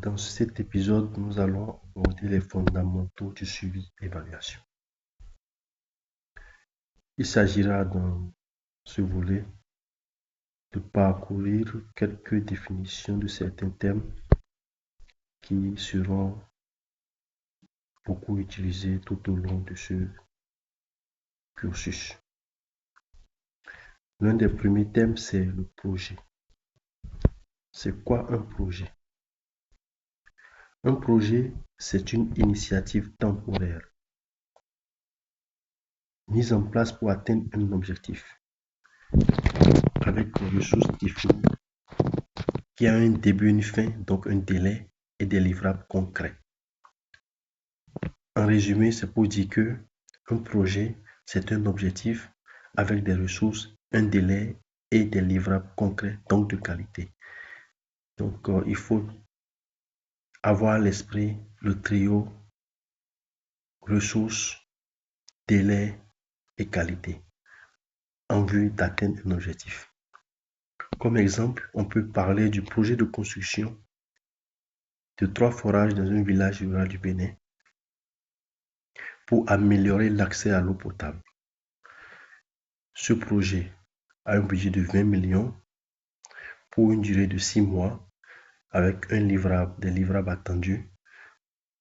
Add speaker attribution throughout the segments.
Speaker 1: Dans cet épisode, nous allons aborder les fondamentaux du suivi-évaluation. Il s'agira dans ce volet de parcourir quelques définitions de certains thèmes qui seront beaucoup utilisés tout au long de ce cursus. L'un des premiers thèmes, c'est le projet. C'est quoi un projet? Un projet, c'est une initiative temporaire mise en place pour atteindre un objectif avec des ressources définies qui a un début, une fin, donc un délai et des livrables concrets. En résumé, c'est pour dire que un projet, c'est un objectif avec des ressources, un délai et des livrables concrets, donc de qualité. Donc, il faut avoir à l'esprit le trio ressources, délai et qualité en vue d'atteindre un objectif. Comme exemple, on peut parler du projet de construction de 3 forages dans un village rural du Bénin pour améliorer l'accès à l'eau potable. Ce projet a un budget de 20 millions pour une durée de 6 mois avec des livrables attendus,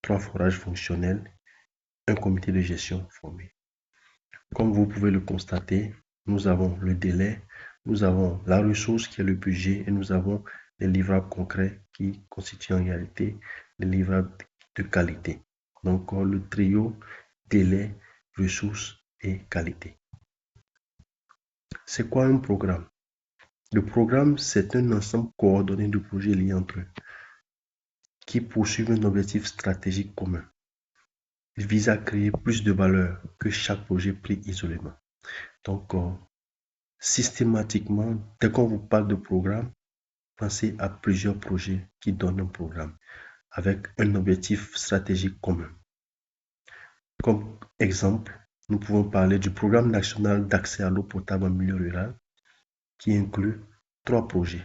Speaker 1: 3 forages fonctionnels, un comité de gestion formé. Comme vous pouvez le constater, nous avons le délai, nous avons la ressource qui est le budget et nous avons les livrables concrets qui constituent en réalité les livrables de qualité. Donc le trio délai, ressources et qualité. C'est quoi un programme? Le programme, c'est un ensemble coordonné de projets liés entre eux qui poursuivent un objectif stratégique commun. Il vise à créer plus de valeur que chaque projet pris isolément. Donc, systématiquement, dès qu'on vous parle de programme, pensez à plusieurs projets qui donnent un programme avec un objectif stratégique commun. Comme exemple, nous pouvons parler du programme national d'accès à l'eau potable en milieu rural qui inclut 3 projets.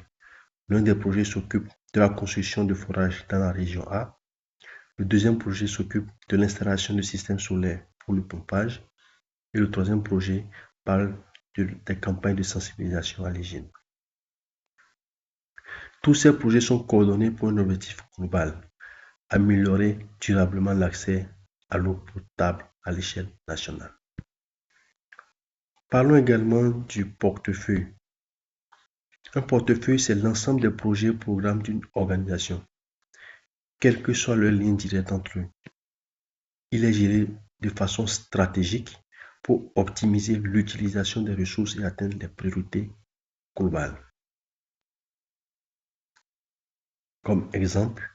Speaker 1: L'un des projets s'occupe de la construction de forages dans la région A. Le deuxième projet s'occupe de l'installation de systèmes solaires pour le pompage. Et le troisième projet parle des campagnes de sensibilisation à l'hygiène. Tous ces projets sont coordonnés pour un objectif global, améliorer durablement l'accès à l'eau potable à l'échelle nationale. Parlons également du portefeuille. Un portefeuille, c'est l'ensemble des projets et programmes d'une organisation, quelle que soit leur ligne directe entre eux. Il est géré de façon stratégique pour optimiser l'utilisation des ressources et atteindre les priorités globales. Comme exemple,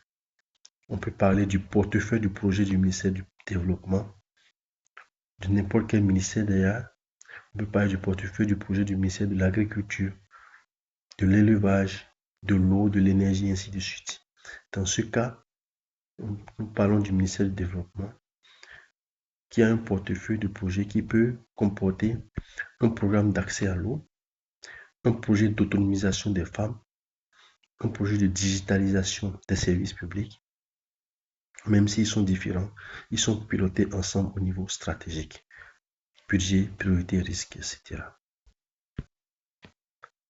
Speaker 1: on peut parler du portefeuille du projet du ministère du Développement, de n'importe quel ministère d'ailleurs. On peut parler du portefeuille du projet du ministère de l'Agriculture, de l'élevage, de l'eau, de l'énergie, ainsi de suite. Dans ce cas, nous parlons du ministère du Développement qui a un portefeuille de projets qui peut comporter un programme d'accès à l'eau, un projet d'autonomisation des femmes, un projet de digitalisation des services publics. Même s'ils sont différents, ils sont pilotés ensemble au niveau stratégique. Budget, priorité, risque, etc.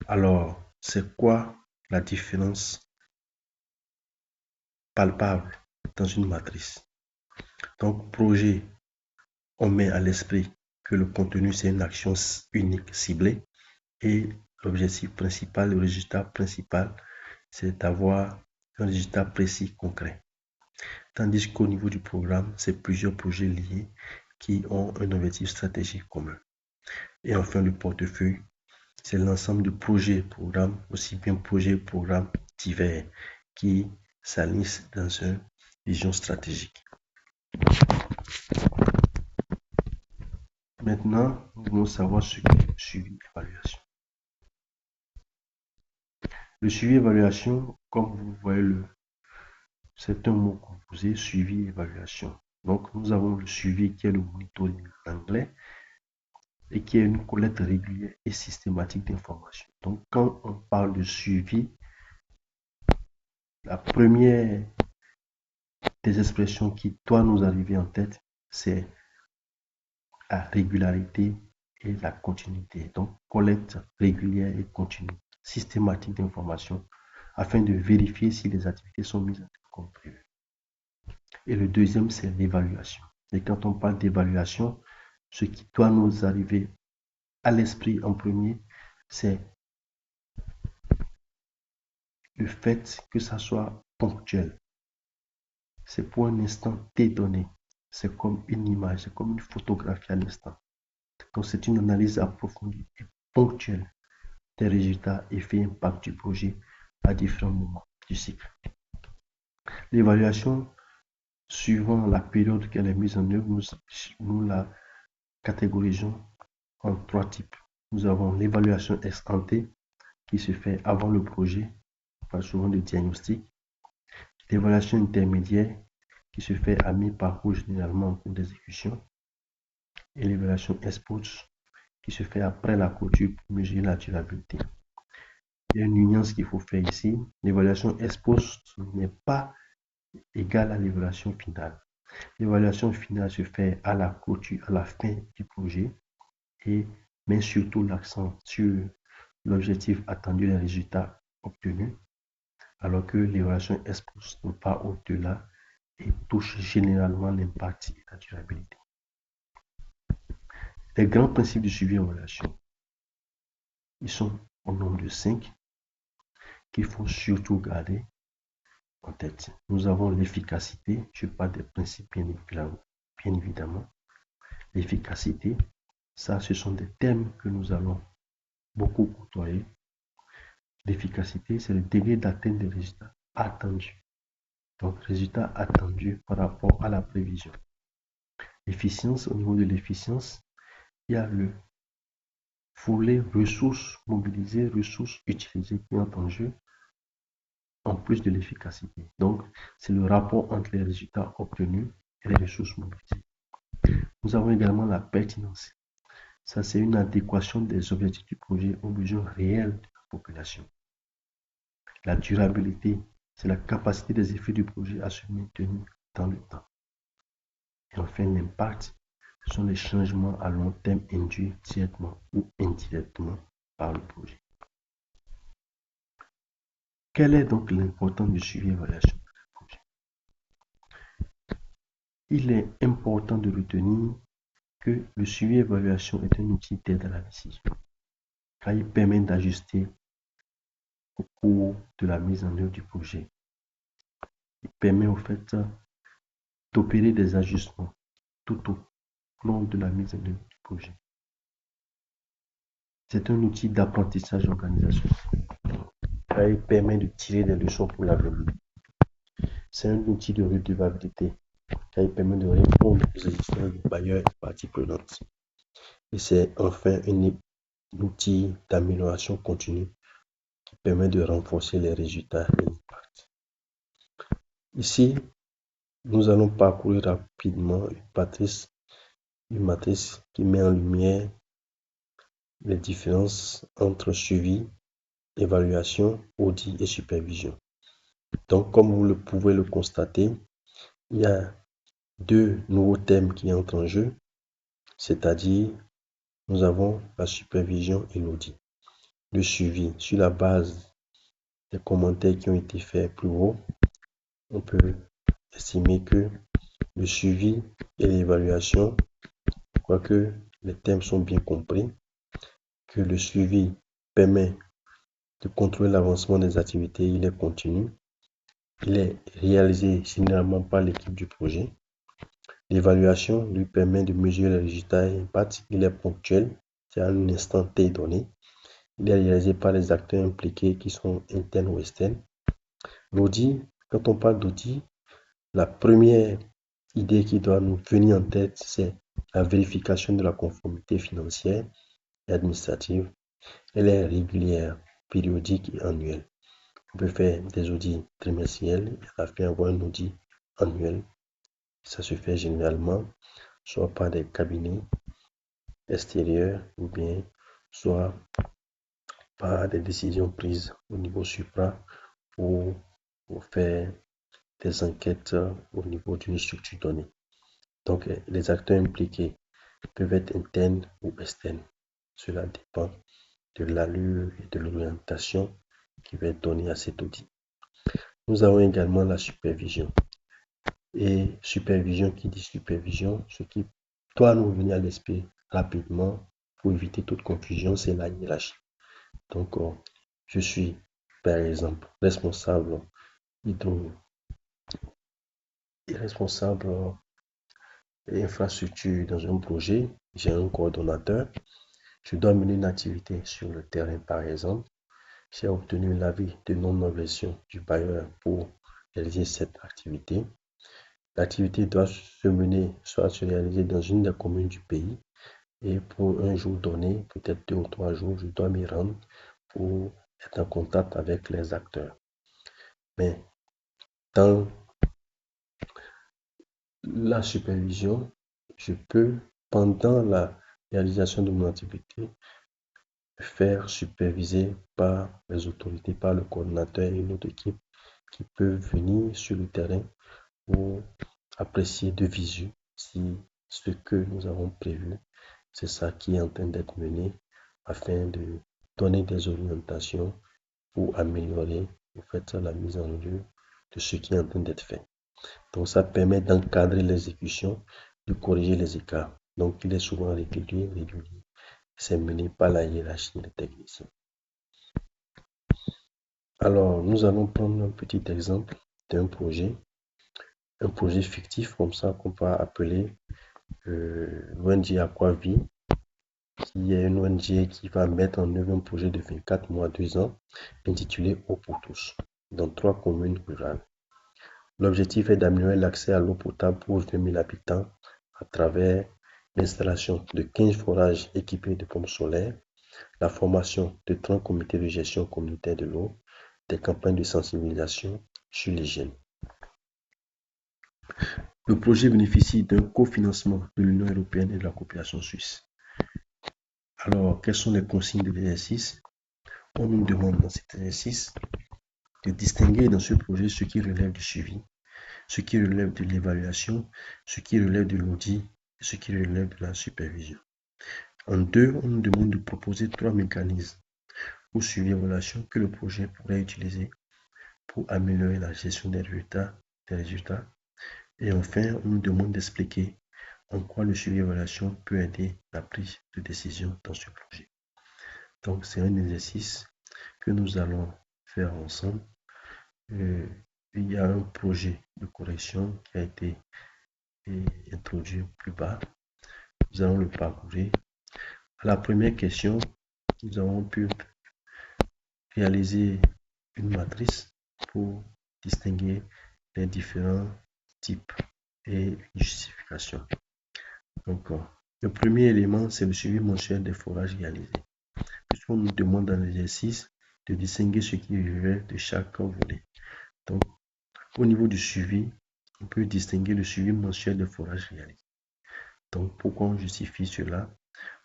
Speaker 1: Alors, c'est quoi la différence palpable dans une matrice? Donc, projet, on met à l'esprit que le contenu, c'est une action unique, ciblée, et l'objectif principal, le résultat principal, c'est d'avoir un résultat précis, concret. Tandis qu'au niveau du programme, c'est plusieurs projets liés qui ont un objectif stratégique commun. Et enfin, le portefeuille, c'est l'ensemble de projets, programmes, aussi bien projets, programmes divers qui s'alignent dans une vision stratégique. Maintenant, nous voulons savoir ce qu'est le suivi-évaluation. Le suivi-évaluation, comme vous voyez, c'est un mot composé, suivi-évaluation. Donc, nous avons le suivi qui est le monitoring en anglais et qui est une collecte régulière et systématique d'informations. Donc, quand on parle de suivi, la première des expressions qui doivent nous arriver en tête, c'est la régularité et la continuité. Donc, collecte régulière et continue, systématique d'informations afin de vérifier si les activités sont mises en œuvre comme prévu. Et le deuxième, c'est l'évaluation. Et quand on parle d'évaluation, ce qui doit nous arriver à l'esprit en premier, c'est le fait que ça soit ponctuel. C'est pour un instant T donné. C'est comme une image, c'est comme une photographie à l'instant. Donc, c'est une analyse approfondie et ponctuelle des résultats, effets, impact du projet à différents moments du cycle. L'évaluation, suivant la période qu'elle est mise en œuvre, nous la catégorisons en trois types. Nous avons l'évaluation ex ante qui se fait avant le projet, on parle souvent de diagnostic. L'évaluation intermédiaire qui se fait à mi-parcours généralement en cours d'exécution. Et l'évaluation ex post qui se fait après la clôture pour mesurer la durabilité. Il y a une nuance qu'il faut faire ici. L'évaluation ex post n'est pas égale à l'évaluation finale. L'évaluation finale se fait à la clôture, à la fin du projet et met surtout l'accent sur l'objectif attendu, les résultats obtenus, alors que l'évaluation ex post ne va pas au-delà et touche généralement l'impact et la durabilité. Les grands principes de suivi évaluation, ils sont au nombre de 5 qu'il faut surtout garder en tête. Nous avons l'efficacité, je parle des principes bien évidemment. L'efficacité, ça ce sont des thèmes que nous allons beaucoup côtoyer. L'efficacité, c'est le délai d'atteinte des résultats attendus. Donc, résultats attendus par rapport à la prévision. L'efficience, au niveau de l'efficience, il y a le volet ressources mobilisées, ressources utilisées qui entrent en jeu, en plus de l'efficacité. Donc, c'est le rapport entre les résultats obtenus et les ressources mobilisées. Nous avons également la pertinence. Ça, c'est une adéquation des objectifs du projet aux besoins réels de la population. La durabilité, c'est la capacité des effets du projet à se maintenir dans le temps. Et enfin, l'impact, ce sont les changements à long terme induits directement ou indirectement par le projet. Quelle est donc l'importance du suivi et évaluation du projet? Il est important de retenir que le suivi et évaluation est un outil d'aide à la décision, car il permet d'ajuster au cours de la mise en œuvre du projet. Il permet au fait d'opérer des ajustements tout au long de la mise en œuvre du projet. C'est un outil d'apprentissage organisationnel, car il permet de tirer des leçons pour l'avenir. C'est un outil de redevabilité, car il permet de répondre aux exigences des bailleurs et parties prenantes. Et c'est enfin un outil d'amélioration continue qui permet de renforcer les résultats et l'impact. Ici, nous allons parcourir rapidement une matrice qui met en lumière les différences entre suivi, évaluation, audit et supervision. Donc, comme vous pouvez le constater, il y a deux nouveaux thèmes qui entrent en jeu, c'est-à-dire nous avons la supervision et l'audit. Le suivi, sur la base des commentaires qui ont été faits plus haut, on peut estimer que le suivi et l'évaluation, quoique les thèmes sont bien compris, que le suivi permet de contrôler l'avancement des activités, il est continu, il est réalisé généralement par l'équipe du projet. L'évaluation lui permet de mesurer les résultats et l'impact, il est ponctuel, c'est à un instant T donné. Il est réalisé par les acteurs impliqués qui sont internes ou externes. L'audit, quand on parle d'audit, la première idée qui doit nous venir en tête, c'est la vérification de la conformité financière et administrative. Elle est régulière, périodique et annuelle. On peut faire des audits trimestriels et à la fin avoir un audit annuel. Ça se fait généralement soit par des cabinets extérieurs ou bien soit par des décisions prises au niveau supra pour faire des enquêtes au niveau d'une structure donnée. Donc, les acteurs impliqués peuvent être internes ou externes. Cela dépend de l'allure et de l'orientation qui va être donnée à cet audit. Nous avons également la supervision. Et supervision, qui dit supervision, ce qui doit nous venir à l'esprit rapidement pour éviter toute confusion, c'est la hiérarchie. Donc, je suis, par exemple, responsable hydro et responsable infrastructure dans un projet. J'ai un coordonnateur. Je dois mener une activité sur le terrain, par exemple. J'ai obtenu l'avis de non-objection du bailleur pour réaliser cette activité. L'activité doit se mener, soit se réaliser dans une des communes du pays. Et pour un jour donné, peut-être 2 ou 3 jours, je dois m'y rendre pour être en contact avec les acteurs. Mais dans la supervision, je peux, pendant la réalisation de mon activité, faire superviser par les autorités, par le coordinateur et une autre équipe qui peuvent venir sur le terrain pour apprécier de visu si ce que nous avons prévu, c'est ça qui est en train d'être mené afin de donner des orientations pour améliorer en fait, la mise en œuvre de ce qui est en train d'être fait. Donc ça permet d'encadrer l'exécution, de corriger les écarts. Donc il est souvent régulier. C'est mené par la hiérarchie des techniciens. Alors nous allons prendre un petit exemple d'un projet, un projet fictif comme ça qu'on va appeler l'ONG Aquavie, qui est une ONG qui va mettre en œuvre un projet de 24 mois, 2 ans, intitulé Eau pour tous, dans 3 communes rurales. L'objectif est d'améliorer l'accès à l'eau potable pour 20 000 habitants à travers l'installation de 15 forages équipés de pompes solaires, la formation de 30 comités de gestion communautaire de l'eau, des campagnes de sensibilisation sur l'hygiène. Le projet bénéficie d'un cofinancement de l'Union européenne et de la coopération suisse. Alors, quelles sont les consignes de l'exercice? On nous demande dans cet exercice de distinguer dans ce projet ce qui relève du suivi, ce qui relève de l'évaluation, ce qui relève de l'audit et ce qui relève de la supervision. En 2, on nous demande de proposer 3 mécanismes pour suivre les relations que le projet pourrait utiliser pour améliorer la gestion des résultats. Et enfin, on nous demande d'expliquer en quoi le suivi et l'évaluation peut aider la prise de décision dans ce projet. Donc, c'est un exercice que nous allons faire ensemble. Il y a un projet de correction qui a été introduit plus bas. Nous allons le parcourir. À la première question, nous avons pu réaliser une matrice pour distinguer les différents types et une justification. Donc, le premier élément, c'est le suivi mensuel des forages réalisés. Puisqu'on nous demande dans l'exercice de distinguer ce qui relève de chaque volet. Donc, au niveau du suivi, on peut distinguer le suivi mensuel des forages réalisés. Donc, pourquoi on justifie cela?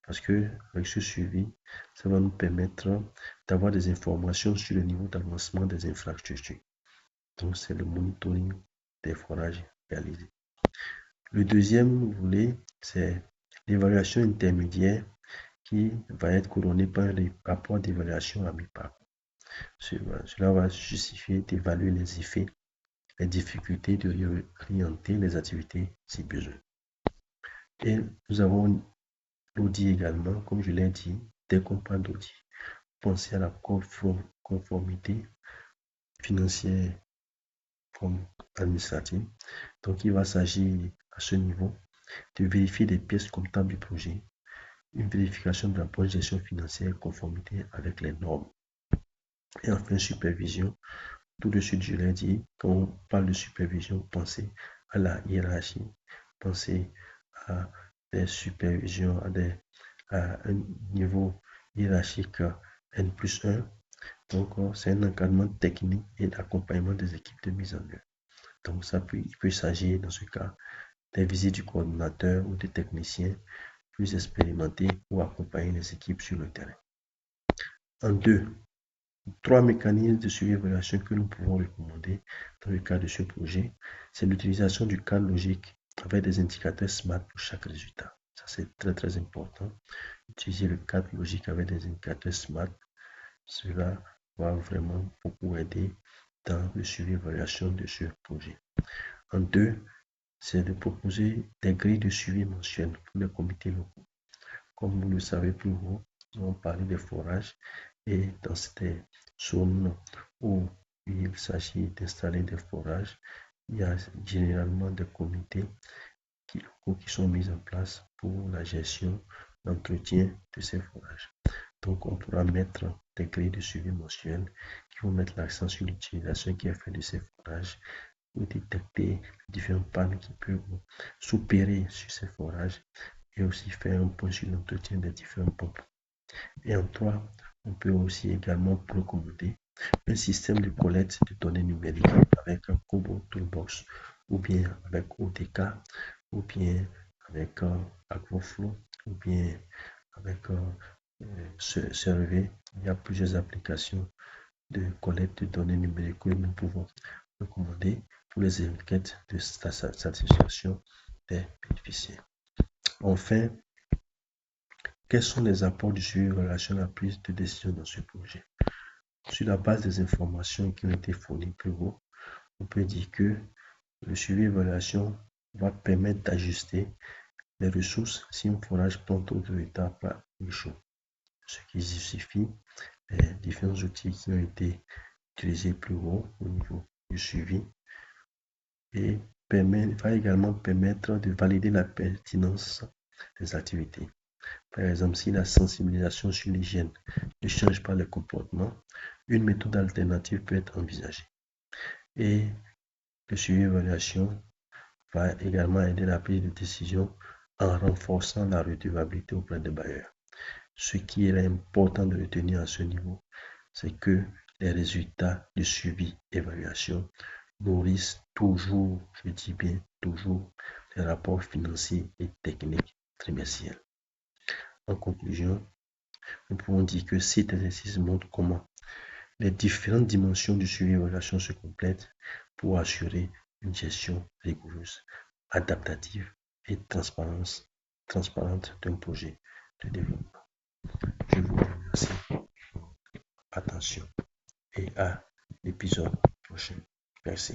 Speaker 1: Parce que avec ce suivi, ça va nous permettre d'avoir des informations sur le niveau d'avancement des infrastructures. Donc, c'est le monitoring des forages réalisés. Le deuxième volet, c'est l'évaluation intermédiaire qui va être couronnée par un rapport d'évaluation à mi-parcours. Cela va justifier d'évaluer les effets, les difficultés de réorienter les activités si besoin. Et nous avons l'audit également, comme je l'ai dit, dès qu'on parle d'audit, pensez à la conformité financière comme administrative. Donc, il va s'agir à ce niveau de vérifier les pièces comptables du projet, une vérification de la bonne gestion financière, conformité avec les normes. Et enfin, supervision. Tout de suite, je l'ai dit, quand on parle de supervision, pensez à la hiérarchie, pensez à des supervisions, à un niveau hiérarchique N+1. Donc, c'est un encadrement technique et d'accompagnement des équipes de mise en œuvre. Donc, il peut s'agir, dans ce cas, des visites du coordinateur ou des techniciens plus expérimentés pour accompagner les équipes sur le terrain. En 2, Trois mécanismes de suivi et évaluation que nous pouvons recommander dans le cadre de ce projet, c'est l'utilisation du cadre logique avec des indicateurs SMART pour chaque résultat. Ça, c'est très, très important. Utiliser le cadre logique avec des indicateurs SMART, cela va vraiment beaucoup aider dans le suivi et évaluation de ce projet. En deux, c'est de proposer des grilles de suivi mensuelles pour les comités locaux. Comme vous le savez plus haut, nous avons parlé des forages et dans ces zones où il s'agit d'installer des forages, il y a généralement des comités qui sont mis en place pour la gestion, l'entretien de ces forages. Donc, on pourra mettre des grilles de suivi mensuel qui vont mettre l'accent sur l'utilisation qui est faite de ces forages pour détecter différentes pannes qui peuvent s'opérer sur ces forages et aussi faire un point sur l'entretien des différentes pompes. Et en trois, on peut aussi également recommander un système de collecte de données numériques avec un Kobo Toolbox ou bien avec ODK ou bien avec Agroflow ou bien avec Survey. Il y a plusieurs applications de collecte de données numériques que nous pouvons recommander pour les enquêtes de satisfaction des bénéficiaires. Enfin, quels sont les apports du suivi en relation à la prise de décision dans ce projet? Sur la base des informations qui ont été fournies plus haut, on peut dire que le suivi et évaluation va permettre d'ajuster les ressources si un forage prend trop de retard par échoue, ce qui justifie les différents outils qui ont été utilisés plus haut au niveau du suivi et va également permettre de valider la pertinence des activités. Par exemple, si la sensibilisation sur l'hygiène ne change pas le comportement, une méthode alternative peut être envisagée. Et le suivi évaluation va également aider la prise de décision en renforçant la redevabilité auprès des bailleurs. Ce qui est important de retenir à ce niveau, c'est que les résultats de suivi évaluation nourrissent toujours, je dis bien toujours, les rapports financiers et techniques trimestriels. En conclusion, nous pouvons dire que cet exercice montre comment les différentes dimensions du suivi et évaluation se complètent pour assurer une gestion rigoureuse, adaptative et transparente d'un projet de développement. Je vous remercie pour votre attention et à l'épisode prochain. Merci.